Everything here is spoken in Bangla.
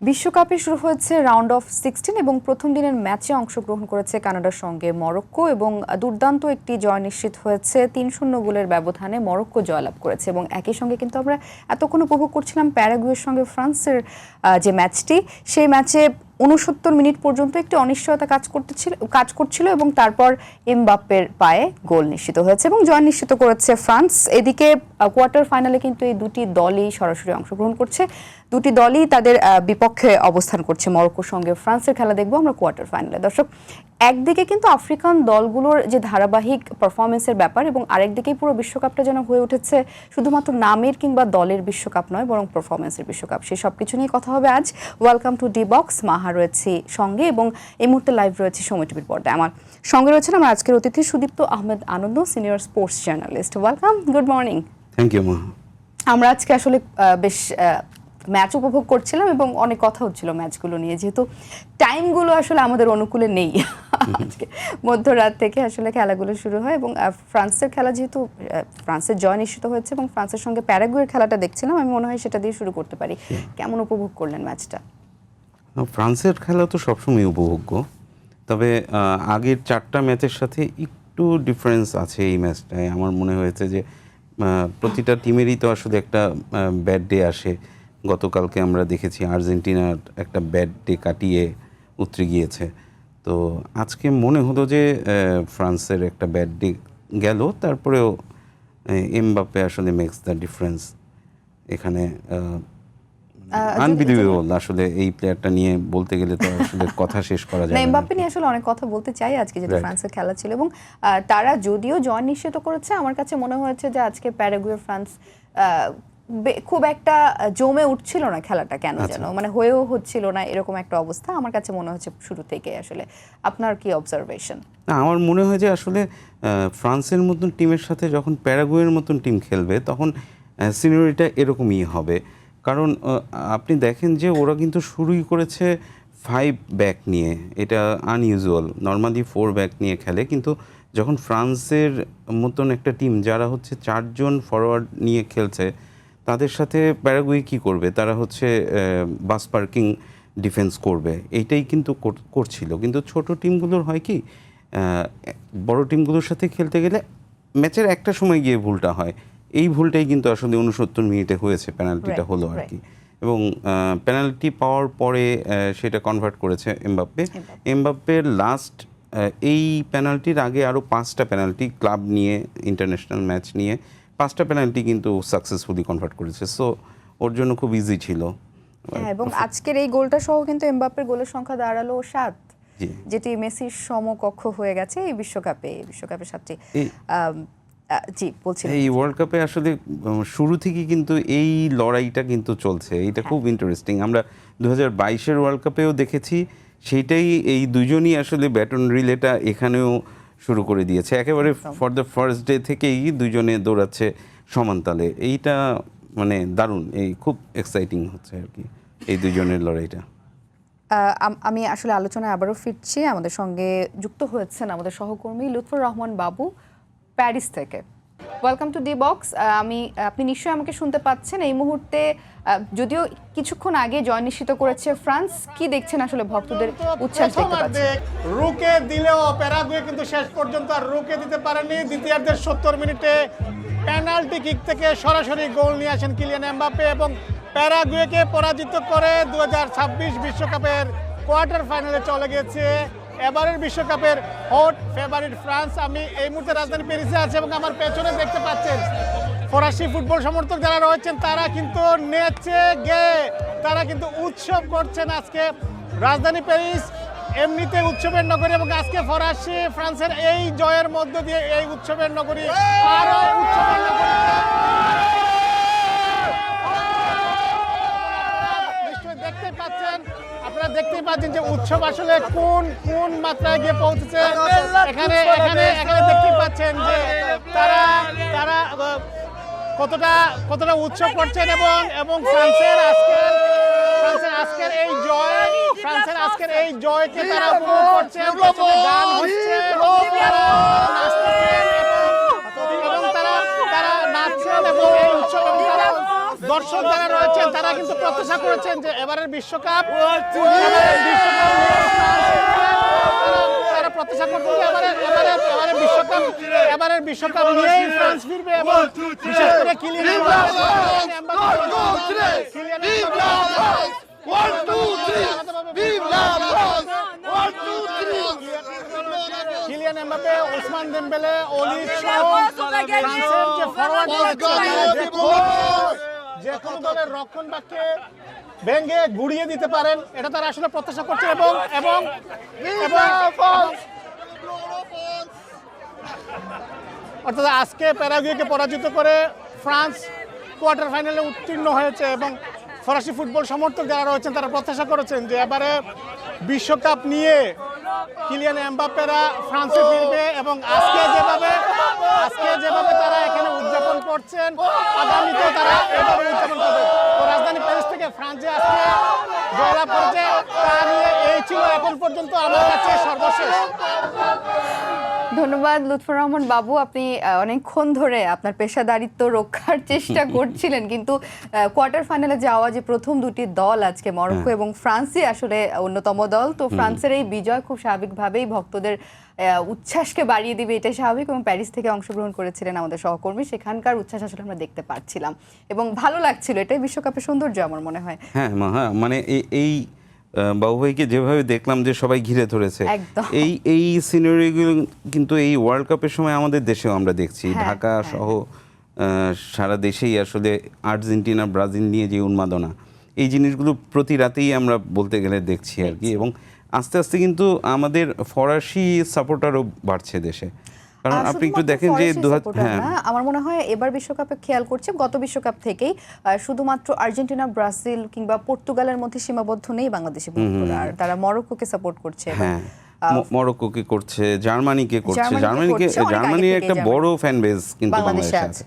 বিশ্বকাপে শুরু হয়েছে রাউন্ড অফ 16 এবং প্রথম দিনের ম্যাচে অংশগ্রহণ করেছে কানাডার সঙ্গে মরক্কো এবং দুর্দান্ত একটি জয় নিশ্চিত হয়েছে ৩-০ গোলের ব্যবধানে মরক্কো জয়লাভ করেছে এবং একই সঙ্গে কিন্তু আমরা এতক্ষণ উপভোগ করছিলাম প্যারাগুয়ের সঙ্গে ফ্রান্সের যে ম্যাচটি সেই ম্যাচে ৬৯ মিনিট পর্যন্ত একটি অনিশ্চয়তা কাজ করছিল এবং তারপর এমবাপ্পের পায়ে গোল নিশ্চিত হয়েছে এবং জয় নিশ্চিত করেছে ফ্রান্স। এদিকে কোয়ার্টার ফাইনালে কিন্তু এই দুটি দলই সরাসরি অংশগ্রহণ করছে, দুটি দলই তাদের বিপক্ষে অবস্থান করছে। মরক্কোর সঙ্গে ফ্রান্সের খেলা দেখবো আমরা কোয়ার্টার ফাইনালে। দর্শক, একদিকে কিন্তু আফ্রিকান দলগুলোর যে ধারাবাহিক পারফরমেন্সের ব্যাপার এবং আরেকদিকে পুরো বিশ্বকাপটা যেন হয়ে উঠেছে শুধুমাত্র নামের কিংবা দলের বিশ্বকাপ নয়, বরং পারফরমেন্সের বিশ্বকাপ। সেই সব কিছু নিয়ে কথা হবে আজ। Welcome to the box. Maha রয়েছে সঙ্গে এবং এই মুহূর্তে লাইভ রয়েছে সময় টিভির পর্দায়। আমার সঙ্গে রয়েছেন আমার আজকের অতিথি Sudipta Ahmed Anand, senior sports journalist. Welcome, good morning. Thank you Maha. আমরা আজকে আসলে বেশ ম্যাচ উপভোগ করছিলাম এবং অনেক কথা হচ্ছিল ম্যাচগুলো নিয়ে, যেহেতু টাইমগুলো আসলে আমাদের অনুকূলে নেই। আজকে মধ্যরাত থেকে আসলে খেলাগুলো শুরু হয় এবং ফ্রান্সের খেলা, যেহেতু ফ্রান্সের জয় নিশ্চিত হয়েছে এবং ফ্রান্সের সঙ্গে প্যারাগুয়ের খেলাটা দেখছিলাম, আমি মনে হয় সেটা দিয়ে শুরু করতে পারি। কেমন উপভোগ করলেন ম্যাচটা? ফ্রান্সের খেলা তো সবসময় উপভোগ্য, তবে আগের 4টা ম্যাচের সাথে একটু ডিফারেন্স আছে এই ম্যাচটায়। আমার মনে হয়েছে যে প্রতিটা টিমেরই তো আসলে একটা ব্যাড ডে আসে। গতকালকে আমরা দেখেছি আর্জেন্টিনার একটা ব্যাড ডে কাটিয়ে উতরে গিয়েছে, তো আজকে মনে হলো যে ফ্রান্সের একটা ব্যাড ডে গেল, তারপরেও এমবাপ্পে আসলে মেক্স দ্য ডিফারেন্স এখানে। আনবিলিভেবল আসলে এই প্লেয়ারটা নিয়ে বলতে গেলে তো আসলে কথা শেষ করা যায় না। এমবাপ্পে নিয়ে আসলে অনেক কথা বলতে চাই আজকে, যেটা ফ্রান্সের খেলা ছিল এবং তারা যদিও জয় নিশ্চিত করেছে, আমার কাছে মনে হয়েছে যে আজকে প্যারাগুয়ে ফ্রান্স খুব একটা জমে উঠছিল না খেলাটা, কেন যেন মানে হয়েও হচ্ছিল না এরকম একটা অবস্থা আমার কাছে মনে হচ্ছে শুরু থেকে। আসলে আপনার কি অবজারভেশন? না, আমার মনে হয় যে আসলে ফ্রান্সের মতন টিমের সাথে যখন প্যারাগুয়ের মতন টিম খেলবে তখন সিনারিটা এরকমই হবে। কারণ আপনি দেখেন যে ওরা কিন্তু শুরুই করেছে 5 ব্যাক নিয়ে, এটা আনইউজুয়াল। নর্মালি 4 ব্যাক নিয়ে খেলে, কিন্তু যখন ফ্রান্সের মতন একটা টিম যারা হচ্ছে 4 জন ফরওয়ার্ড নিয়ে খেলছে, তাদের সাথে প্যারাগুয়ে কী করবে? তারা হচ্ছে বাস পার্কিং ডিফেন্স করবে, এইটাই কিন্তু করছিল। কিন্তু ছোট টিমগুলোর হয় কি, বড় টিমগুলোর সাথে খেলতে গেলে ম্যাচের একটা সময় গিয়ে ভুলটা হয়। এই ভুলটাই কিন্তু আসলে 69 মিনিটে হয়েছে, পেনাল্টিটা হলো আর কি। এবং পেনাল্টি পাওয়ার পরে সেটা কনভার্ট করেছে এমবাপ্পের লাস্ট এই পেনাল্টির আগে আরও 5টা পেনাল্টি ক্লাব নিয়ে, ইন্টারন্যাশনাল ম্যাচ নিয়ে 5টা পেনাল্টি কিন্তু সাকসেসফুলি কনভার্ট করেছে। সো ওর জন্য খুব ইজি ছিল। এবং আজকের এই গোলটা সহ কিন্তু এমবাপ্পের গোলের সংখ্যা দাঁড়ালো 7, যেটি মেসির সমকক্ষ হয়ে গেছে এই বিশ্বকাপে 7টি। জি বলছিলাম, এই ওয়ার্ল্ড কাপে আসলে শুরু থেকে কিন্তু এই লড়াইটা কিন্তু চলছে, এইটা খুব ইন্টারেস্টিং। আমরা 2022-এর ওয়ার্ল্ড কাপেও দেখেছি, সেইটাই এই দুজনই আসলে ব্যাটন রিলেটা এখানেও শুরু করে দিয়েছে। একেবারে ফর দ্য ফার্স্ট ডে থেকেই দুজনে দৌড়াচ্ছে সমান তালে। এইটা মানে দারুণ, এই খুব এক্সাইটিং হচ্ছে আর কি এই দুজনের লড়াইটা। আমি আসলে আলোচনায় আবারও ফিরছি। আমাদের সঙ্গে যুক্ত হয়েছেন আমাদের সহকর্মী লুৎফর রহমান বাবু প্যারিস থেকে। Welcome to the box. আপনি নিশ্চয়ই আমাকে শুনতে পাচ্ছেন এই মুহূর্তে, যদিও কিছুক্ষণ আগে জয় নিশ্চিত করেছে ফ্রান্স। কি দেখছেন আসলে ভক্তদের উচ্ছ্বাস দেখতে পাচ্ছেন? রুকে দিলেও প্যারাগুয়ে কিন্তু শেষ পর্যন্ত আর রুকে দিতে পারেনি। দ্বিতীয়ার্ধের 70 মিনিটে পেনাল্টি কিক থেকে সরাসরি গোল নিয়ে আসেন কিলিয়ান এমবাপ্পে এবং প্যারাগুয়েকে পরাজিত করে 2026 বিশ্বকাপের কোয়ার্টার ফাইনালে চলে গেছে এবারের বিশ্বকাপের হট ফেভারিট ফ্রান্স। আমি এই মুহূর্তে রাজধানী প্যারিসে আছি এবং আমার পেছনে দেখতে পাচ্ছেন ফরাসি ফুটবল সমর্থক যারা রয়েছেন, তারা কিন্তু নেচে গেয়ে তারা কিন্তু উৎসব করছেন। আজকে রাজধানী প্যারিস এমনিতে উৎসবের নগরী এবং আজকে ফ্রান্সের এই জয়ের মধ্য দিয়ে এই উৎসবের নগরী আরো উৎসবের নগরী। আপনারা দেখতেই পাচ্ছেন যে উৎসব আসলে কোন মাত্রায় গিয়ে পৌঁছেছে। এখানে দেখতেই পাচ্ছেন যে তারা কতটা উৎসব করছেন এবং ফ্রান্সের আজকের এই জয়কে তারা উপভোগ করছেন। গান হচ্ছে, তারা নাচছেন এবং তারা নাচছেন এবং এই উৎসব দর্শক যারা রয়েছেন তারা কিন্তু প্রত্যাশা করেছেন যে এবারের বিশ্বকাপ তারা প্রত্যাশা করছেন যে এবারের বিশ্বকাপ নিয়েই ফ্রান্স ফিরবে এবং বিশেষ করে কিলিয়ান কিলিয়ান এমবাপ্পে, ওসমান দেমবেলে, অলি সহ ফ্রান্সের যে ফরওয়ার্ড রয়েছে যে কোনো দলের রক্ষণভাগকে ভেঙে গুড়িয়ে দিতে পারেন এটা তারা আসলে প্রত্যাশা করছে এবং এবং অর্থাৎ আজকে প্যারাগুয়েকে পরাজিত করে ফ্রান্স কোয়ার্টার ফাইনালে উত্তীর্ণ হয়েছে এবং ফরাসি ফুটবল সমর্থক যারা রয়েছেন তারা প্রত্যাশা করেছেন যে এবারে বিশ্বকাপ নিয়ে কিলিয়ান এমবাপ্পেরা ফ্রান্সে ফিরবে এবং আজকে যেভাবে তারা এখানে উদযাপন করছেন আগামীতেও তারা এভাবে উদযাপন করবে। তো রাজধানী প্যারিস থেকে ফ্রান্সে আজকে জয়লাভ করেছে তা নিয়ে এই ছিল এখন পর্যন্ত আমার কাছে সর্বশেষ। ধন্যবাদ লুৎফর রহমান বাবু, আপনি অনেকক্ষণ ধরে আপনার পেশাদারিত্ব রক্ষার চেষ্টা করছিলেন, কিন্তু কোয়ার্টার ফাইনালে যাওয়া যে প্রথম দুটি দল আজকে মরক্কো এবং ফ্রান্সই আসলে অন্যতম দল। তো ফ্রান্সের এই বিজয় খুব স্বাভাবিকভাবেই ভক্তদের উচ্ছ্বাসকে বাড়িয়ে দিবে, এটাই স্বাভাবিক। এবং প্যারিস থেকে অংশগ্রহণ করেছিলেন আমাদের সহকর্মী, সেখানকার উচ্ছ্বাস আসলে আমরা দেখতে পাচ্ছিলাম এবং ভালো লাগছিল। এটাই বিশ্বকাপের সৌন্দর্য আমার মনে হয়। হ্যাঁ, মানে এই বাবু ভাইকে যেভাবে দেখলাম যে সবাই ঘিরে ধরেছে, এই সিনারিগুলো কিন্তু এই ওয়ার্ল্ড কাপের সময় আমাদের দেশেও আমরা দেখছি। ঢাকা সহ সারা দেশেই আসলে আর্জেন্টিনা ব্রাজিল নিয়ে যে উন্মাদনা, এই জিনিসগুলো প্রতি রাতেই আমরা বলতে গেলে দেখছি আর কি। এবং আস্তে আস্তে কিন্তু আমাদের ফরাসি সাপোর্টারও বাড়ছে দেশে, কারণ আপনি একটু দেখেন যে আমার মনে হয় এবার বিশ্বকাপে খেয়াল করছে গত বিশ্বকাপ থেকেই শুধুমাত্র আর্জেন্টিনা, ব্রাজিল কিংবা পর্তুগালের মধ্যে সীমাবদ্ধ নেই বাংলাদেশি ভক্তরা, আর তারা মরক্কোকে সাপোর্ট করছে। হ্যাঁ, মরক্কোকে করছে, জার্মানির একটা বড় ফ্যান বেস কিন্তু বাংলাদেশে আছে।